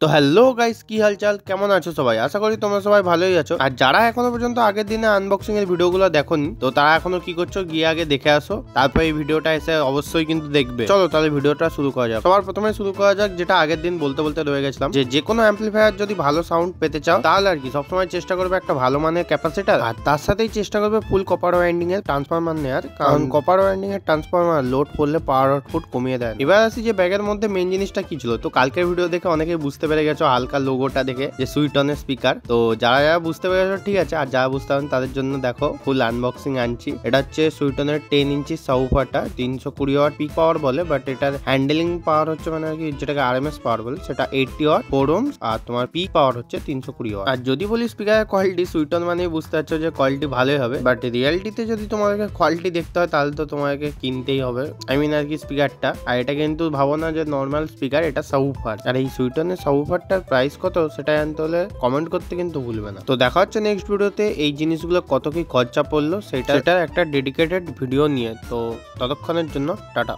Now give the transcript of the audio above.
তো hello guys, কি হালচাল, কেমন আছো সবাই? আশা করি তোমরা সবাই ভালোই আছো। আর যারা এখনো পর্যন্ত আগের দিনে আনবক্সিং এর ভিডিওগুলো দেখোনি, তো তারা এখনো কি করছো, গিয়ে আগে দেখে আসো, তারপর এই ভিডিওটা এসে অবশ্যই কিন্তু দেখবে। চলো তাহলে ভিডিওটা শুরু করা যাক। সবার প্রথমে শুরু করা যাক যেটা আগের দিন বলতে বলতে রয়ে গেছিলাম, যে কোনো অ্যাম্পলিফায়ার যদি ভালো সাউন্ড পেতে চাও তাহলে আর কি সবসময় চেষ্টা করবে একটা ভালো মানের ক্যাপাসিটার, আর তার সাথেই চেষ্টা করবে ফুল কপার ওয়াইন্ডিং এর ট্রান্সফরমার নেওয়ার, কারণ কপার ওয়াইন্ডিং এর ট্রান্সফরমার লোড পড়লে পাওয়ার আউটপুট কমিয়ে দেয়। এবার আসি যে ব্যাগের মধ্যে মেইন জিনিসটা কি ছিল। তো কালকের ভিডিও দেখে অনেকেই বুঝতে পেরে গেছো হালকা লোগোটা দেখে যে সুইটনের স্পিকার। তো যারা যারা বুঝতে পেরেছো ঠিক আছে, আর যারা বুঝতে পারেন তাদের জন্য দেখো ফুল আনবক্সিং আনছি। এটা হচ্ছে সুইটনের 10 ইঞ্চি সাউফারটা, 320 ওয়াট পিক পাওয়ার বলে, বাট এটার হ্যান্ডেলিং পাওয়ার হচ্ছে মানে কি যেটাকে আরএমএস পাওয়ার বলে সেটা 80 ওয়াট 4 ওহমস, আর তোমার পিক পাওয়ার হচ্ছে 320 ওয়াট। আর যদি বলি স্পিকারের কোয়ালিটি, সুইটন মানে বুঝতে পারছো যে কোয়ালিটি ভালোই হবে, বাট রিয়ালিটিতে যদি তোমাদেরকে কোয়ালিটি দেখতে হয় তাহলে তো তোমাকে কিনতেই হবে, আই মিন আর কি স্পিকারটা। আর এটা কিন্তু ভাবো না যে নর্মাল স্পিকার, এটা সাউফার। আর এই সুইটনের সাউফারটার প্রাইস কত সেটা জানতে হলে কমেন্ট করতে কিন্তু ভুলবে না। তো দেখা হচ্ছে নেক্সট ভিডিওতে এই জিনিসগুলো কত কি খরচা পড়লো সেটা একটা ডেডিকেটেড ভিডিও নিয়ে। তো ততক্ষণের জন্য টাটা।